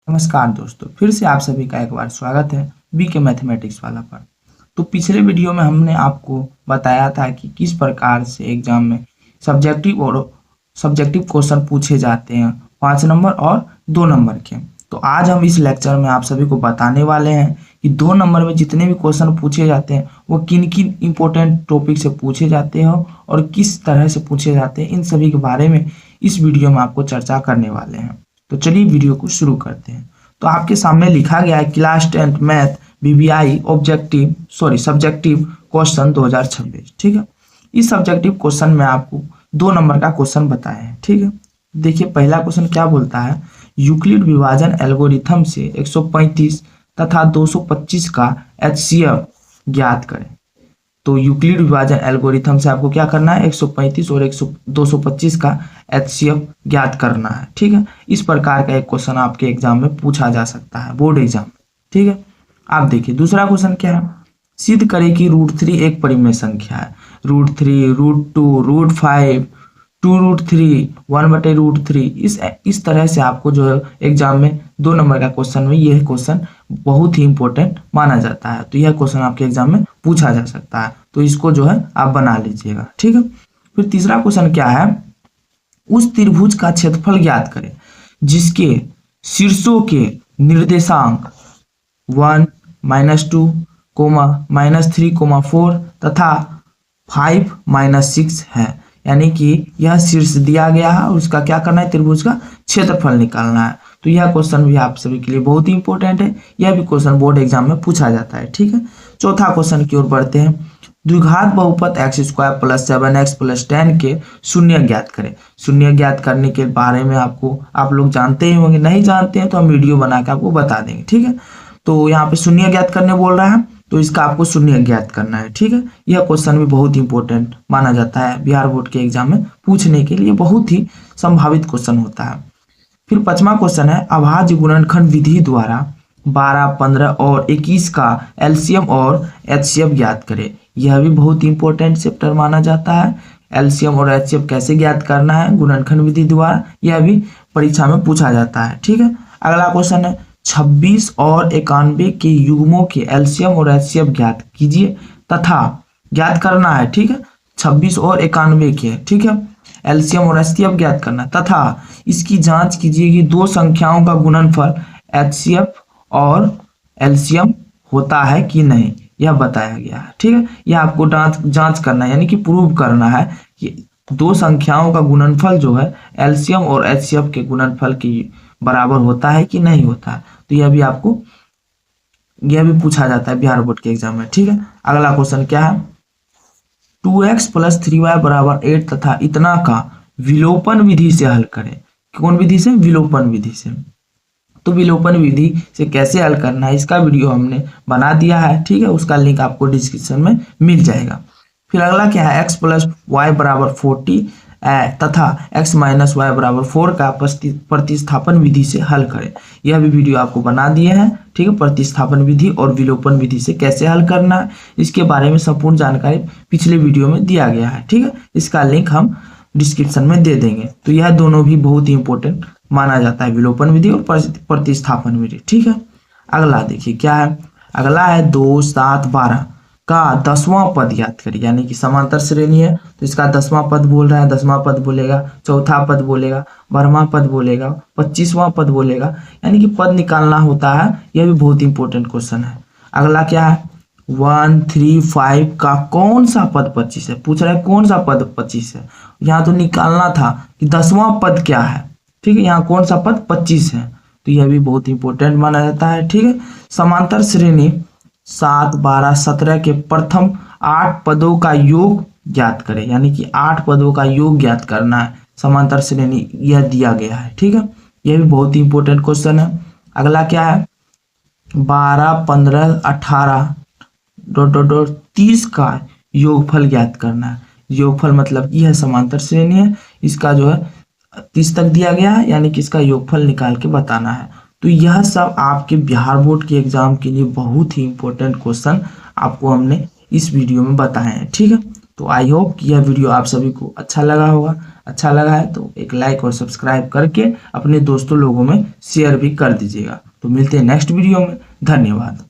नमस्कार दोस्तों, फिर से आप सभी का एक बार स्वागत है बी के मैथमेटिक्स वाला पर। तो पिछले वीडियो में हमने आपको बताया था कि किस प्रकार से एग्जाम में सब्जेक्टिव क्वेश्चन पूछे जाते हैं 5 नंबर और 2 नंबर के। तो आज हम इस लेक्चर में आप सभी को बताने वाले हैं कि 2 नंबर में जितने भी क्वेश्चन पूछे जाते हैं वो किन किन इंपॉर्टेंट टॉपिक से पूछे जाते हैं और किस तरह से पूछे जाते हैं, इन सभी के बारे में इस वीडियो में आपको चर्चा करने वाले हैं। तो चलिए वीडियो को शुरू करते हैं। तो आपके सामने लिखा गया है class 10 math BBI subjective question 2026। ठीक है, इस सब्जेक्टिव क्वेश्चन में आपको 2 नंबर का क्वेश्चन बताए हैं। ठीक है, देखिए पहला क्वेश्चन क्या बोलता है, यूक्लिड विभाजन एल्गोरिथम से 135 तथा 225 का एचसीएफ ज्ञात करें। तो यूक्लिड विभाजन एल्गोरिथम से आपको क्या करना है, 135 और 225 का एचसीएफ ज्ञात करना है। ठीक है, इस प्रकार का एक क्वेश्चन आपके एग्जाम में पूछा जा सकता है, बोर्ड एग्जाम में। ठीक है, आप देखिए दूसरा क्वेश्चन क्या है, सिद्ध करें कि √3 एक परिमेय संख्या है। √3, √2, √5, 2√3, 1/√3, इस तरह से आपको जो है एग्जाम में 2 नंबर का क्वेश्चन में यह क्वेश्चन बहुत ही इंपॉर्टेंट माना जाता है। तो यह क्वेश्चन आपके एग्जाम में पूछा जा सकता है, तो इसको जो है आप बना लीजिएगा। ठीक है, फिर तीसरा क्वेश्चन क्या है, उस त्रिभुज का क्षेत्रफल ज्ञात करें जिसके शीर्षों के निर्देशांक 1, -2, -3, 4 तथा 5, -6 है। यानी कि यह शीर्ष दिया गया है और उसका क्या करना है, त्रिभुज का क्षेत्रफल निकालना है। तो यह क्वेश्चन भी आप सभी के लिए बहुत ही इंपॉर्टेंट है, यह भी क्वेश्चन बोर्ड एग्जाम में पूछा जाता है। ठीक है, चौथा क्वेश्चन की ओर बढ़ते हैं, द्विघात बहुपद x² + 7x + 10 के शून्य ज्ञात करें। शून्य ज्ञात करने के बारे में आप लोग जानते ही होंगे, नहीं जानते हैं तो हम वीडियो बना के आपको बता देंगे। ठीक है, तो यहाँ पे शून्य ज्ञात करने बोल रहा है, तो इसका आपको शून्य ज्ञात करना है। ठीक है, यह क्वेश्चन भी बहुत इंपॉर्टेंट माना जाता है, बिहार बोर्ड के एग्जाम में पूछने के लिए बहुत ही संभावित क्वेश्चन होता है। फिर 5वां क्वेश्चन है, अभाज्य गुणनखंड विधि द्वारा 12, 15 और 21 का एलसीएम और एचसीएफ ज्ञात करें। यह भी बहुत इंपॉर्टेंट चैप्टर माना जाता है। एलसीएम और एचसीएफ कैसे ज्ञात करना है गुणनखंड विधि द्वारा, यह भी परीक्षा में पूछा जाता है। ठीक है, अगला क्वेश्चन है, 26 और 91 के युग्मों के एलसीएम और एचसीएफ ज्ञात कीजिए तथा ज्ञात करना है। ठीक है, 26 और 91 के, ठीक है, एलसीएम और एचसीएफ ज्ञात करना तथा इसकी जांच कीजिए कि दो संख्याओं का गुणनफल एचसीएफ और एलसीएम होता है कि नहीं, यह बताया गया है। ठीक है, यह आपको जांच करना है, यानी कि प्रूव करना है कि दो संख्याओं का गुणनफल जो है एलसीएम और एचसीएफ के गुणनफल के बराबर होता है कि नहीं होता है। तो यह भी पूछा जाता है बिहार बोर्ड के एग्जाम में। ठीक है, अगला क्वेश्चन क्या है, 2x + 3y = 8 तथा इतना का विलोपन विधि से हल करें। कौन विधि से, विलोपन विधि से। तो विलोपन विधि से कैसे हल करना है, इसका वीडियो हमने बना दिया है। ठीक है, उसका लिंक आपको डिस्क्रिप्शन में मिल जाएगा। फिर अगला क्या है, x + y = 40 तथा x - y = 4 का प्रतिस्थापन विधि से हल करें। यह भी वीडियो आपको बना दिए हैं। ठीक है, प्रतिस्थापन विधि और विलोपन विधि से कैसे हल करना है, इसके बारे में संपूर्ण जानकारी पिछले वीडियो में दिया गया है। ठीक है, इसका लिंक हम डिस्क्रिप्शन में दे देंगे। तो यह दोनों भी बहुत ही इंपॉर्टेंट माना जाता है, विलोपन विधि और प्रतिस्थापन विधि। ठीक है, अगला देखिए क्या है, अगला है 2, 7, 12 का 10वां पद याद करिए। यानी कि समांतर श्रेणी है तो इसका 10वां पद बोल रहा है, 10वां पद बोलेगा, चौथा पद बोलेगा, 12वां पद बोलेगा, 25वां पद बोलेगा, यानी कि पद निकालना होता है। यह भी बहुत इंपॉर्टेंट क्वेश्चन है। अगला क्या है, 1, 3, 5 का कौन सा पद 25 है, पूछ रहा है कौन सा पद 25 है। यहाँ तो निकालना था कि 10वां पद क्या है। ठीक है, यहाँ कौन सा पद 25 है, तो यह भी बहुत इंपॉर्टेंट माना जाता है। ठीक है, समांतर श्रेणी 7, 12, 17 के प्रथम 8 पदों का योग ज्ञात करें। यानी कि 8 पदों का योग ज्ञात करना है, समांतर श्रेणी यह दिया गया है। ठीक है, यह भी बहुत ही इंपॉर्टेंट क्वेश्चन है। अगला क्या है, 12, 15, 18 30 का योगफल ज्ञात करना है। योगफल मतलब यह समांतर श्रेणी है, इसका जो है 30 तक दिया गया है, यानी कि इसका योगफल निकाल के बताना है। तो यह सब आपके बिहार बोर्ड के एग्जाम के लिए बहुत ही इंपॉर्टेंट क्वेश्चन आपको हमने इस वीडियो में बताए हैं। ठीक है, तो आई होप कि यह वीडियो आप सभी को अच्छा लगा होगा। अच्छा लगा है तो एक लाइक और सब्सक्राइब करके अपने दोस्तों लोगों में शेयर भी कर दीजिएगा। तो मिलते हैं नेक्स्ट वीडियो में। धन्यवाद।